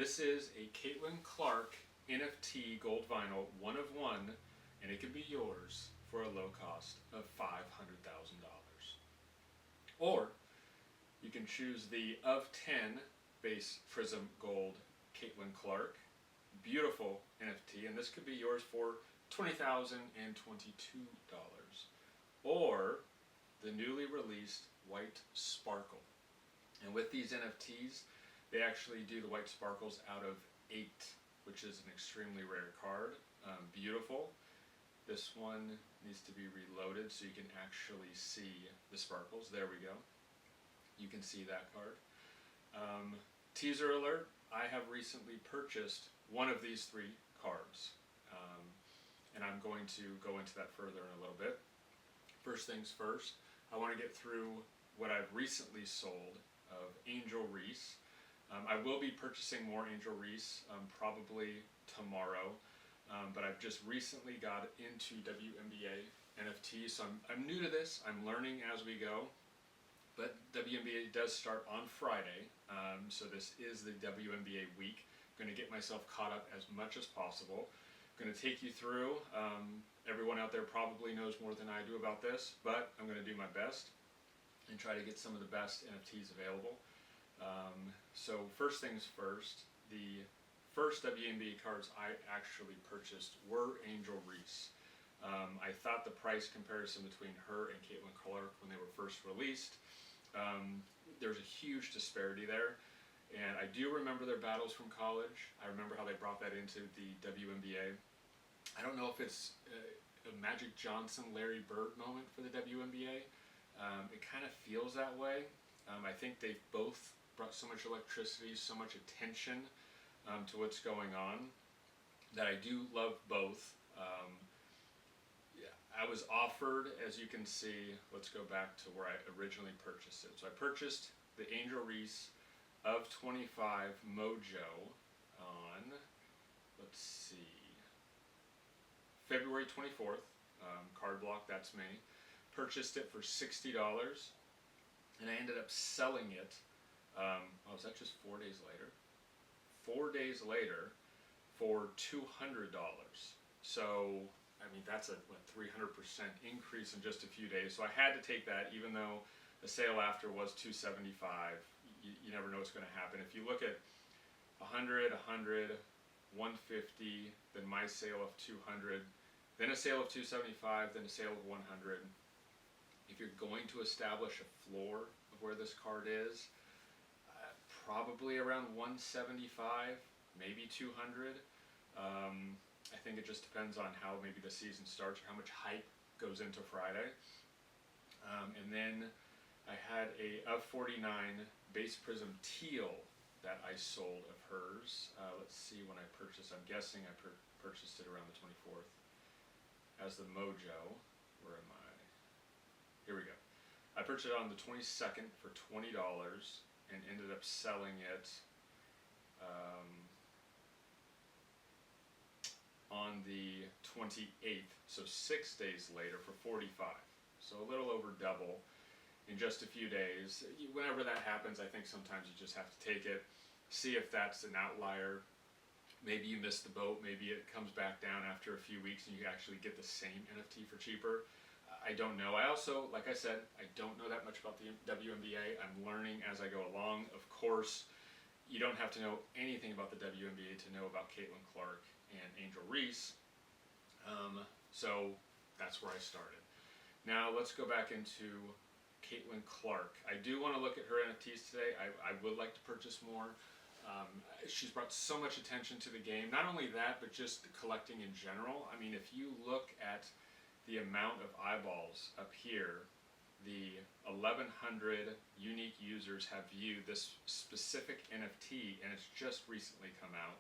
This is a Caitlin Clark NFT gold vinyl, one of one, and it can be yours for a low cost of $500,000. Or you can choose the of 10 base prism gold Caitlin Clark, beautiful NFT, and this could be yours for $20,022. Or the newly released white sparkle. And with these NFTs, they actually do the white sparkles out of 8, which is an extremely rare card. Beautiful. This one needs to be reloaded so you can actually see the sparkles. There we go. You can see that card. Teaser alert, I have recently purchased one of these 3 cards. And I'm going to go into that further in a little bit. First things first, I want to get through what I've recently sold of Angel Reese. I will be purchasing more Angel Reese probably tomorrow, but I've just recently got into WNBA NFT, so I'm new to this. I'm learning as we go, but WNBA does start on Friday, so this is the WNBA week. I'm going to get myself caught up as much as possible. I'm going to take you through. Everyone out there probably knows more than I do about this, but I'm going to do my best and try to get some of the best NFTs available. So first things first, the first WNBA cards I actually purchased were Angel Reese. I thought the price comparison between her and Caitlin Clark when they were first released, there's a huge disparity there. And I do remember their battles from college. I remember how they brought that into the WNBA. I don't know if it's a Magic Johnson, Larry Bird moment for the WNBA. It kind of feels that way. I think they've both brought so much electricity, so much attention to what's going on that I do love both. I was offered, as you can see, let's go back to where I originally purchased it. So I purchased the Angel Reese of 25 Mojo on, let's see, February 24th, card block, that's me. Purchased it for $60, and I ended up selling it, was that just 4 days later? 4 days later for $200. So, I mean, that's a 300% increase in just a few days. So I had to take that, even though the sale after was $275. You never know what's going to happen. If you look at 100, 100, 150, then my sale of 200, then a sale of 275, then a sale of 100. If you're going to establish a floor of where this card is, probably around 175, maybe 200. I think it just depends on how maybe the season starts or how much hype goes into Friday. And then I had a of 49 base prism teal that I sold of hers. Let's see when I purchased. I'm guessing I purchased it around the 24th. As the Mojo. Where am I? Here we go. I purchased it on the 22nd for $20 and ended up selling it on the 28th, so 6 days later for $45. So a little over double in just a few days. Whenever that happens, I think sometimes you just have to take it, see if that's an outlier. Maybe you missed the boat, maybe it comes back down after a few weeks and you actually get the same NFT for cheaper. I don't know. I also, like I said, I don't know that much about the WNBA. I'm learning as I go along. Of course, you don't have to know anything about the WNBA to know about Caitlin Clark and Angel Reese. So that's where I started. Now let's go back into Caitlin Clark. I do want to look at her NFTs today. I would like to purchase more. She's brought so much attention to the game. Not only that, but just collecting in general. I mean, if you look at the amount of eyeballs up here, the 1,100 unique users have viewed this specific NFT, and it's just recently come out.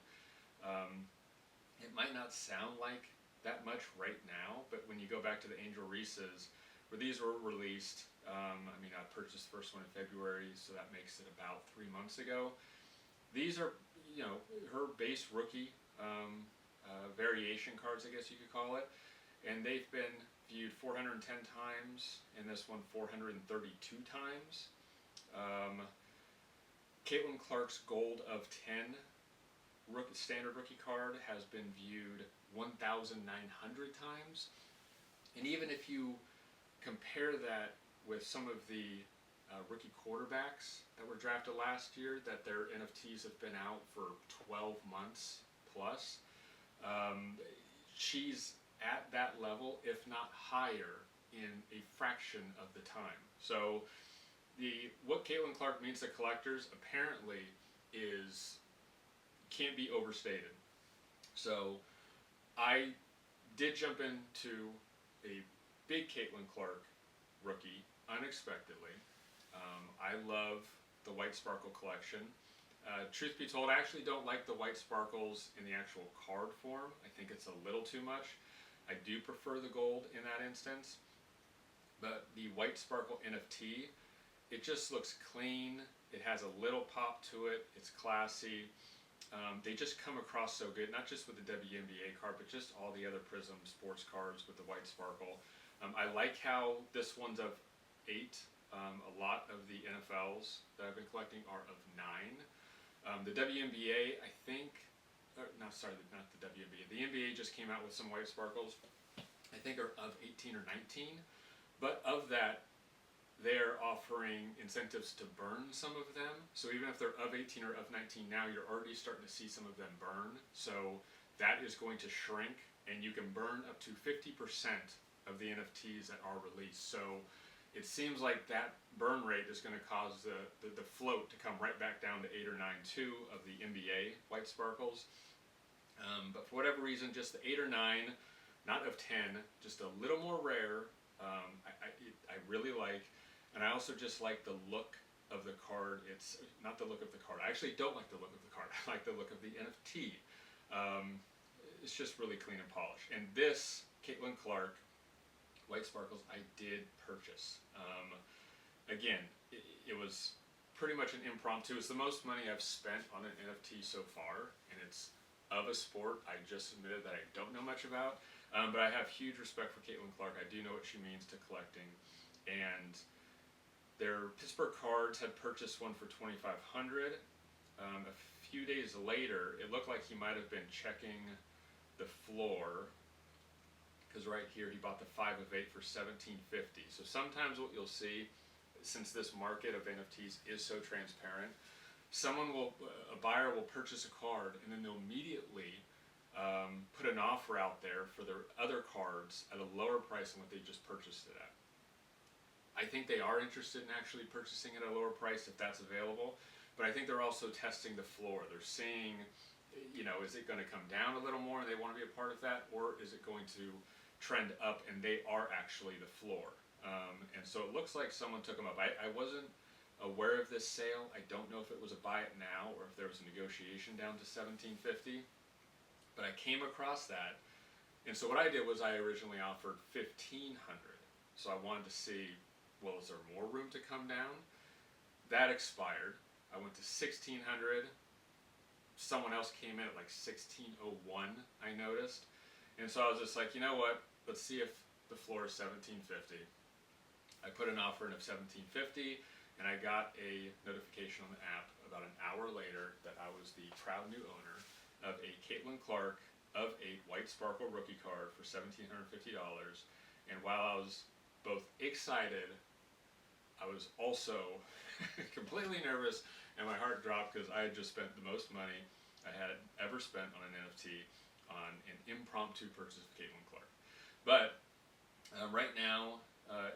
It might not sound like that much right now, but when you go back to the Angel Reese's, where these were released, I mean, I purchased the first one in February, so that makes it about 3 months ago. These are, you know, her base rookie variation cards, I guess you could call it. And they've been viewed 410 times, and this one 432 times. Caitlin Clark's Gold of 10 standard rookie card has been viewed 1,900 times. And even if you compare that with some of the rookie quarterbacks that were drafted last year, that their NFTs have been out for 12 months plus, she's at that level, if not higher, in a fraction of the time. So what Caitlin Clark means to collectors apparently can't be overstated. So I did jump into a big Caitlin Clark rookie unexpectedly. I love the White Sparkle collection. Truth be told, I actually don't like the white sparkles in the actual card form. I think it's a little too much. I do prefer the gold in that instance. But the White Sparkle NFT, it just looks clean. It has a little pop to it. It's classy. They just come across so good, not just with the WNBA card, but just all the other Prism sports cards with the White Sparkle. I like how this one's of 8. A lot of the NFLs that I've been collecting are of 9. The WNBA, I think, not the WNBA. The NBA just came out with some White Sparkles. I think are of 18 or 19. But of that, they're offering incentives to burn some of them. So even if they're of 18 or of 19 now, you're already starting to see some of them burn. So that is going to shrink, and you can burn up to 50% of the NFTs that are released. So it seems like that burn rate is going to cause the float to come right back down to 8 or 9 too of the NBA White Sparkles. But for whatever reason, just the 8 or 9, not of 10, just a little more rare. I really like, and I also just like the look of the card. It's not the look of the card. I actually don't like the look of the card. I like the look of the NFT. It's just really clean and polished. And this Caitlin Clark White Sparkles I did purchase. Again, it was pretty much an impromptu. It's the most money I've spent on an NFT so far, and it's of a sport I just admitted that I don't know much about. But I have huge respect for Caitlin Clark. I do know what she means to collecting. And their Pittsburgh Cards had purchased one for $2,500. A few days later, it looked like he might have been checking the floor, because right here he bought the 5 of 8 for $1,750. So sometimes what you'll see, since this market of NFTs is so transparent, a buyer will purchase a card and then they'll immediately put an offer out there for their other cards at a lower price than what they just purchased it at. I think they are interested in actually purchasing at a lower price if that's available, but I think they're also testing the floor. They're seeing, is it going to come down a little more and they want to be a part of that, or is it going to trend up and they are actually the floor? And so it looks like someone took them up. I wasn't aware of this sale. I don't know if it was a buy it now or if there was a negotiation down to $1,750. But I came across that, and so what I did was I originally offered $1,500. So I wanted to see, well, is there more room to come down? That expired. I went to $1,600. Someone else came in at like $1,601, I noticed. And so I was just like, you know what? Let's see if the floor is $1,750. I put an offer in of $1,750, and I got a notification on the app about an hour later that I was the proud new owner of a Caitlin Clark of 8 White Sparkle rookie card for $1,750. And while I was both excited, I was also completely nervous, and my heart dropped because I had just spent the most money I had ever spent on an NFT on an impromptu purchase of Caitlin Clark. But right now,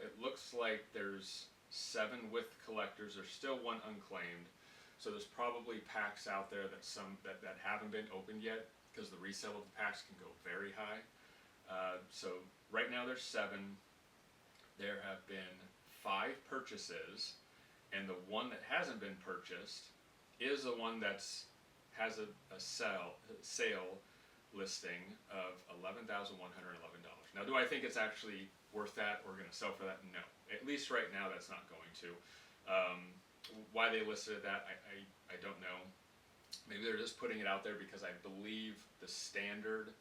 it looks like there's 7 with collectors. There's still 1 unclaimed. So there's probably packs out there that haven't been opened yet, because the resale of the packs can go very high. So right now there's 7. There have been 5 purchases, and the one that hasn't been purchased is the one has a sale listing of $11,111. Now, do I think it's actually worth that or going to sell for that? No. At least right now, that's not going to. Why they listed that, I don't know. Maybe they're just putting it out there because I believe the standard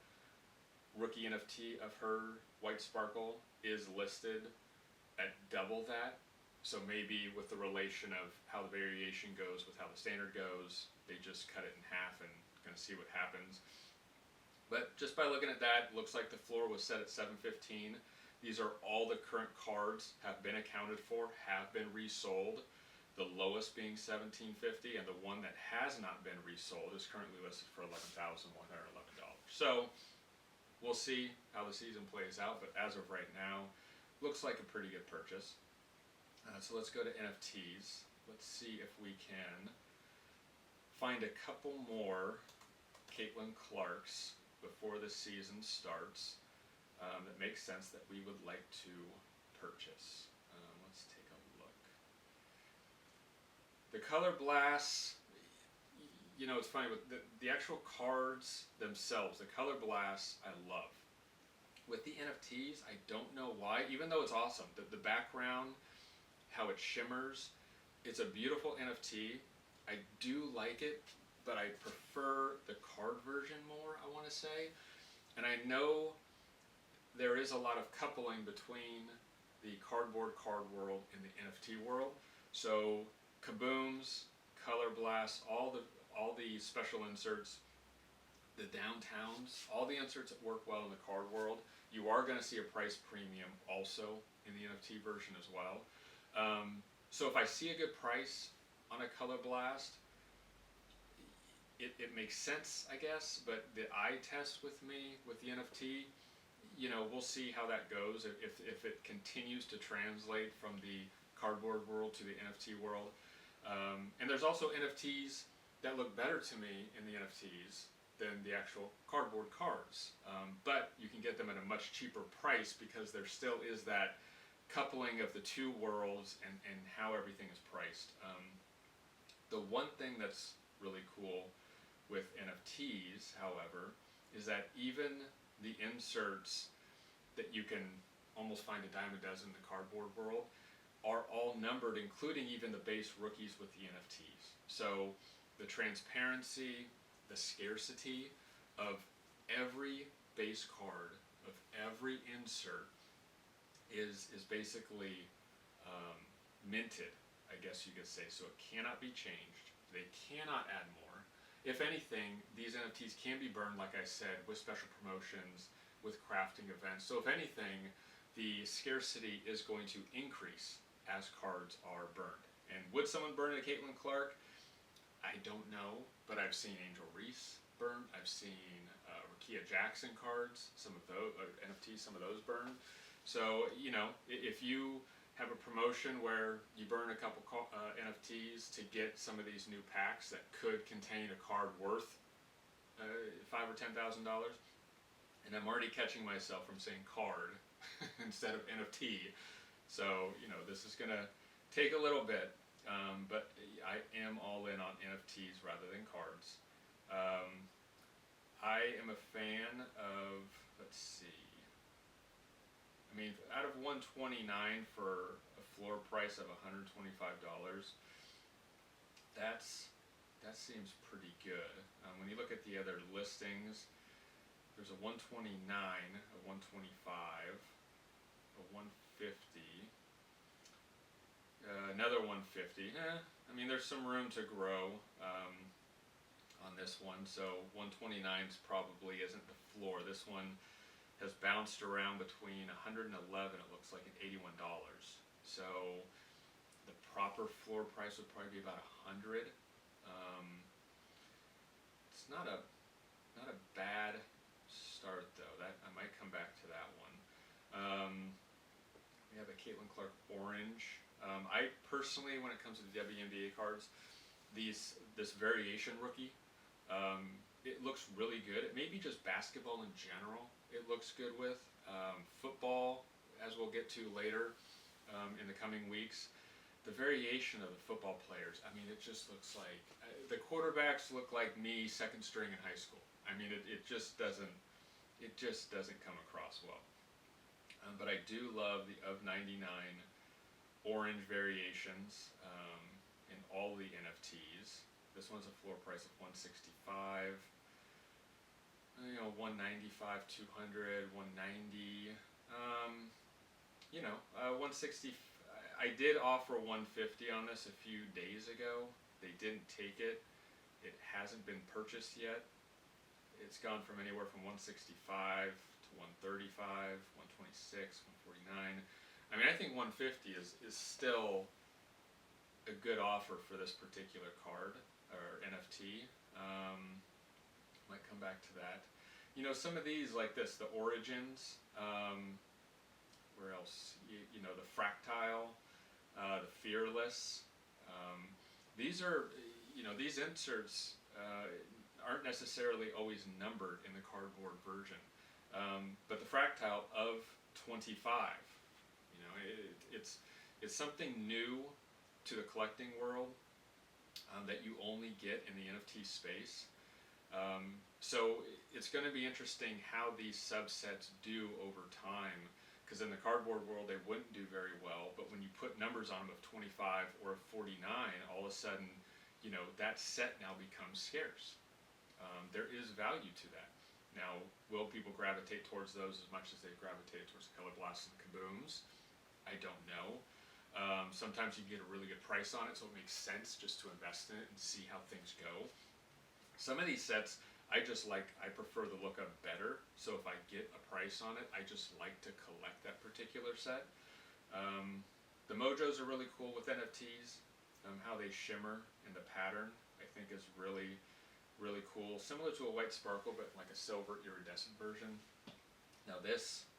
rookie NFT of her White Sparkle is listed at double that. So maybe with the relation of how the variation goes with how the standard goes, they just cut it in half and going and see what happens. But just by looking at that, looks like the floor was set at 715. These are all the current cards have been accounted for, have been resold. The lowest being 1750, and the one that has not been resold is currently listed for $11,111. So we'll see how the season plays out, but as of right now, looks like a pretty good purchase. So let's go to NFTs. Let's see if we can find a couple more Caitlin Clarks before the season starts that makes sense that we would like to purchase. Let's take a look. The color blasts, you know, it's funny with the actual cards themselves, the color blasts I love. With the NFTs, I don't know why, even though it's awesome, the background, how it shimmers, it's a beautiful NFT. I do like it, but I prefer the card version more, I want to say. And I know there is a lot of coupling between the cardboard card world and the NFT world. So kabooms, color blasts, all the special inserts, the downtowns, all the inserts that work well in the card world, you are going to see a price premium also in the NFT version as well. So if I see a good price on a color blast, it makes sense, I guess, but the eye test with me with the NFT, you know, we'll see how that goes, if it continues to translate from the cardboard world to the NFT world. And there's also NFTs that look better to me in the NFTs than the actual cardboard cards. But you can get them at a much cheaper price because there still is that coupling of the two worlds and how everything is priced. The one thing that's really cool with NFTs, however, is that even the inserts that you can almost find a dime a dozen in the cardboard world are all numbered, including even the base rookies with the NFTs. So the transparency, the scarcity of every base card, of every insert is basically minted, I guess you could say. So it cannot be changed. They cannot add more. If anything, these NFTs can be burned, like I said, with special promotions, with crafting events. So if anything, the scarcity is going to increase as cards are burned. And would someone burn a Caitlin Clark? I don't know, but I've seen Angel Reese burned. I've seen Rakia Jackson cards, some of those NFTs, some of those burned. So, you know, if you have a promotion where you burn a couple NFTs to get some of these new packs that could contain a card worth $5,000 or $10,000, and I'm already catching myself from saying card instead of NFT. So, you know, this is going to take a little bit, but I am all in on NFTs rather than cards. I am a fan of, let's see, I mean, out of $129 for a floor price of $125, that seems pretty good. When you look at the other listings, there's a 129, a 125, a 150, another 150. I mean, there's some room to grow on this one. So 129 probably isn't the floor. This one has bounced around between 111, it looks like, and $81. So the proper floor price would probably be about 100. It's not a bad start though. That I might come back to that one. We have a Caitlin Clark orange. I personally, when it comes to the WNBA cards, this variation rookie, it looks really good. It may be just basketball in general it looks good with. Football, as we'll get to later in the coming weeks, the variation of the football players, I mean, it just looks like, the quarterbacks look like me second string in high school. I mean, it just doesn't come across well. But I do love the of 99 orange variations in all the NFTs. This one's a floor price of $165. You know, $195, $200, $190. 160. I did offer $150 on this a few days ago. They didn't take it. It hasn't been purchased yet. it's gone from anywhere from 165 to 135, 126, 149. I mean, I think 150 is still a good offer for this particular card or NFT. Might come back to that. You know, some of these like this, the Origins. Where else? You know, the Fractile, the Fearless. These are, you know, these inserts aren't necessarily always numbered in the cardboard version. But the Fractile of 25, you know, it's something new to the collecting world that you only get in the NFT space. So it's going to be interesting how these subsets do over time, because in the cardboard world they wouldn't do very well, but when you put numbers on them of 25 or of 49, all of a sudden, you know, that set now becomes scarce. There is value to that. Now, will people gravitate towards those as much as they gravitated towards the Color Blasts and Kabooms? I don't know. Sometimes you get a really good price on it, so it makes sense just to invest in it and see how things go. Some of these sets, I prefer the look of better, so if I get a price on it, I just like to collect that particular set. The Mojos are really cool with NFTs. How they shimmer and the pattern, I think, is really, really cool. Similar to a white sparkle, but like a silver iridescent version. Now this,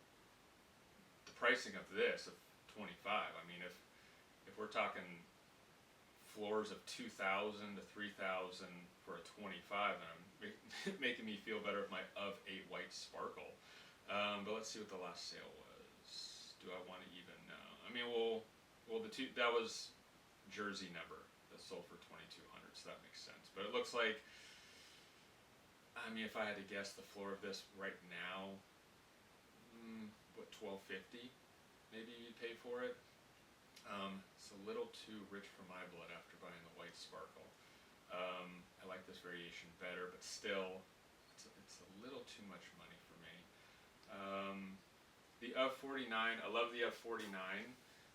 the pricing of this, of 25, I mean, if we're talking floors of 2,000 to 3,000 for a 25, and I'm making me feel better with my of 8 white sparkle. But let's see what the last sale was. Do I want to even know? I mean, that was jersey number that sold for 2,200, so that makes sense. But it looks like, I mean, if I had to guess, the floor of this right now, what, 1,250 maybe you'd pay for it. It's a little too rich for my blood after buying the white sparkle. I like this variation better, but still, it's a little too much money for me. The of 49, I love the of 49.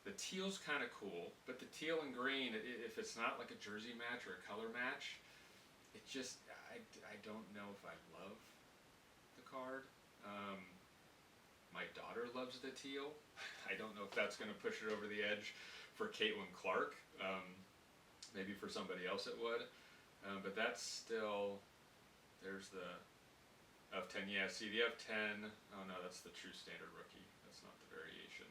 The teal's kind of cool, but the teal and green, if it's not like a jersey match or a color match, it just, I don't know if I love the card. My daughter loves the teal. I don't know if that's going to push it over the edge for Caitlin Clark. Maybe for somebody else it would. But that's still, there's the of 10. Yeah, see the of 10. Oh no, that's the true standard rookie. That's not the variation.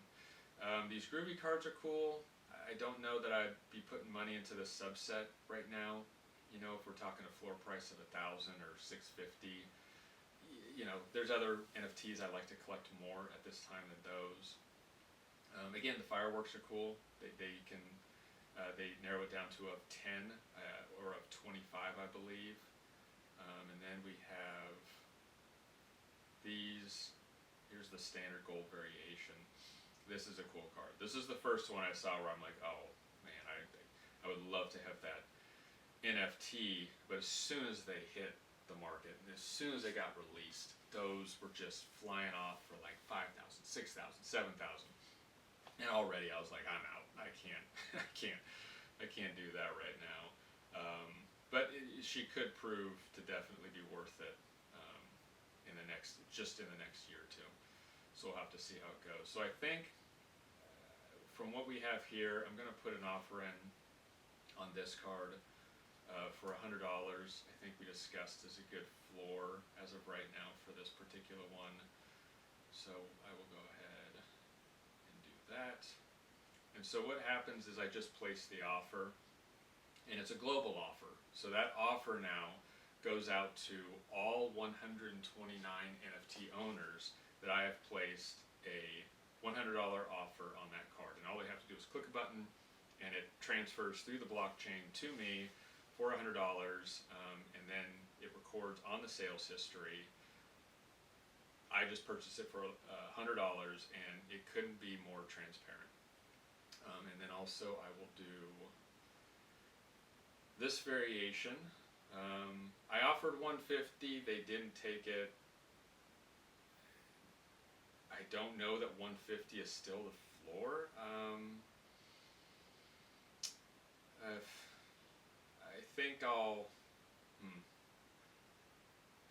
These groovy cards are cool. I don't know that I'd be putting money into this subset right now. You know, if we're talking a floor price of 1,000 or 650. You know, there's other NFTs I like to collect more at this time than those. Again, the fireworks are cool. They narrow it down to of 10 or of 25, I believe. And then we have these. Here's the standard gold variation. This is a cool card. This is the first one I saw where I'm like, oh man, I would love to have that NFT. But as soon as they hit the market, and as soon as they got released, those were just flying off for like 5,000, 6,000, 7,000, and already I was like, I'm out. I can't do that right now. But she could prove to definitely be worth it in the next year or two. So we'll have to see how it goes. So I think from what we have here, I'm going to put an offer in on this card. For $100, I think we discussed is a good floor as of right now for this particular one. So I will go ahead and do that. And so what happens is I just place the offer, and it's a global offer. So that offer now goes out to all 129 NFT owners that I have placed a $100 offer on that card. And all they have to do is click a button, and it transfers through the blockchain to me for $100, and then it records on the sales history. I just purchased it for $100, and it couldn't be more transparent. And then also I will do this variation. I offered 150, they didn't take it. I don't know that 150 is still the floor.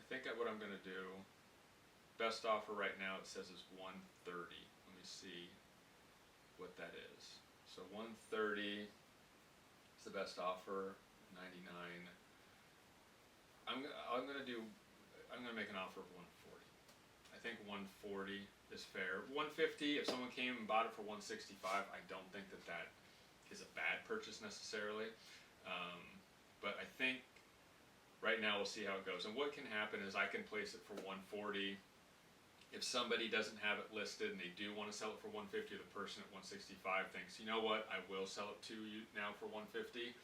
I think think what I'm going to do, best offer right now it says is 130. Let me see what that is. So 130 is the best offer. 99. I'm going to make an offer of 140. I think 140 is fair. 150, if someone came and bought it for 165, I don't think that is a bad purchase necessarily. But I think right now we'll see how it goes. And what can happen is I can place it for 140. If somebody doesn't have it listed and they do want to sell it for 150, the person at 165 thinks, you know what, I will sell it to you now for 150.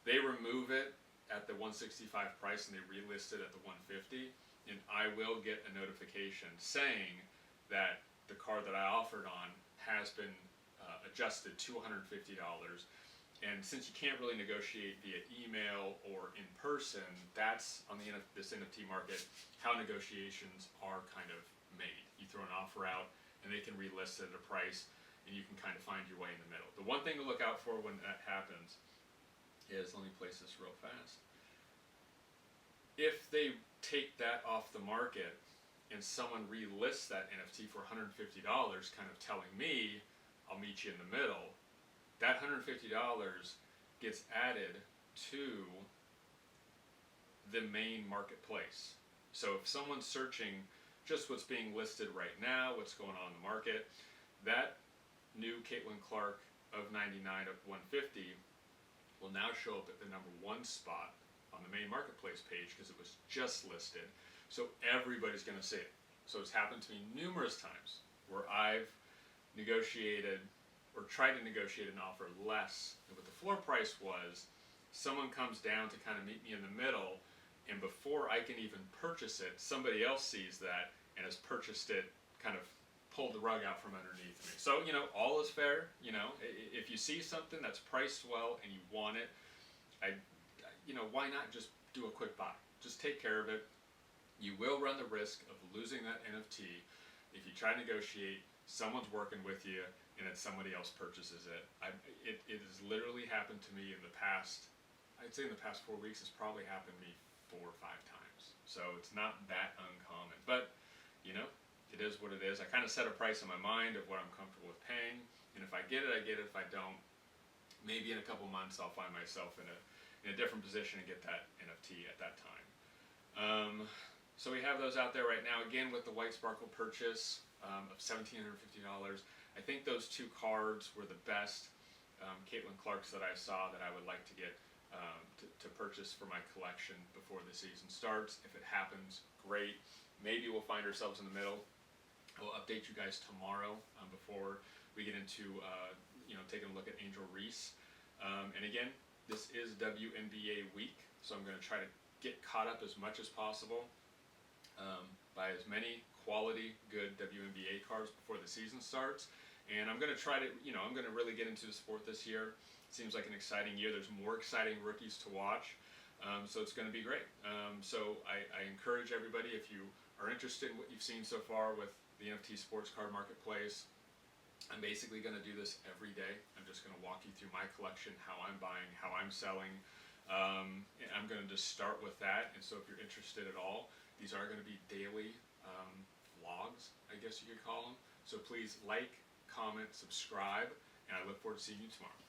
They remove it at the 165 price and they relist it at the 150, and I will get a notification saying that the car that I offered on has been adjusted to $150. And since you can't really negotiate via email or in person, that's on this NFT market how negotiations are kind of made. You throw an offer out and they can relist it at a price and you can kind of find your way in the middle. The one thing to look out for when that happens is, let me place this real fast, if they take that off the market and someone relists that NFT for $150, kind of telling me, I'll meet you in the middle, that $150 gets added to the main marketplace. So if someone's searching just what's being listed right now, what's going on in the market, that new Caitlin Clark of 99 at 150 will now show up at the number 1 spot on the main marketplace page because it was just listed. So everybody's going to see it. So it's happened to me numerous times where I've negotiated or tried to negotiate an offer less than what the floor price was. Someone comes down to kind of meet me in the middle, and before I can even purchase it, somebody else sees that and has purchased it, kind of pulled the rug out from underneath me. So, all is fair. If you see something that's priced well and you want it, why not just do a quick buy? Just take care of it. You will run the risk of losing that NFT if you try to negotiate, someone's working with you, and then somebody else purchases it. It has literally happened to me in the past, I'd say in the past 4 weeks, it's probably happened to me 4 or 5 times. So it's not that uncommon. But, it is what it is. I kind of set a price in my mind of what I'm comfortable with paying, and if I get it, I get it. If I don't, maybe in a couple months I'll find myself in a different position and get that NFT at that time. So we have those out there right now. Again, with the White Sparkle purchase of $1,750, I think those 2 cards were the best Caitlin Clarks that I saw that I would like to get to purchase for my collection before the season starts. If it happens, great. Maybe we'll find ourselves in the middle. We'll update you guys tomorrow before we get into taking a look at Angel Reese. And again, this is WNBA week, so I'm going to try to get caught up as much as possible. Buy as many quality, good WNBA cards before the season starts. And I'm going to try to, I'm going to really get into the sport this year. It seems like an exciting year. There's more exciting rookies to watch. So it's going to be great. So I encourage everybody, if you are interested in what you've seen so far with the NFT sports card marketplace, I'm basically going to do this every day. I'm just going to walk you through my collection, how I'm buying, how I'm selling. And I'm going to just start with that. And so if you're interested at all, these are going to be daily vlogs, I guess you could call them. So please like, comment, subscribe, and I look forward to seeing you tomorrow.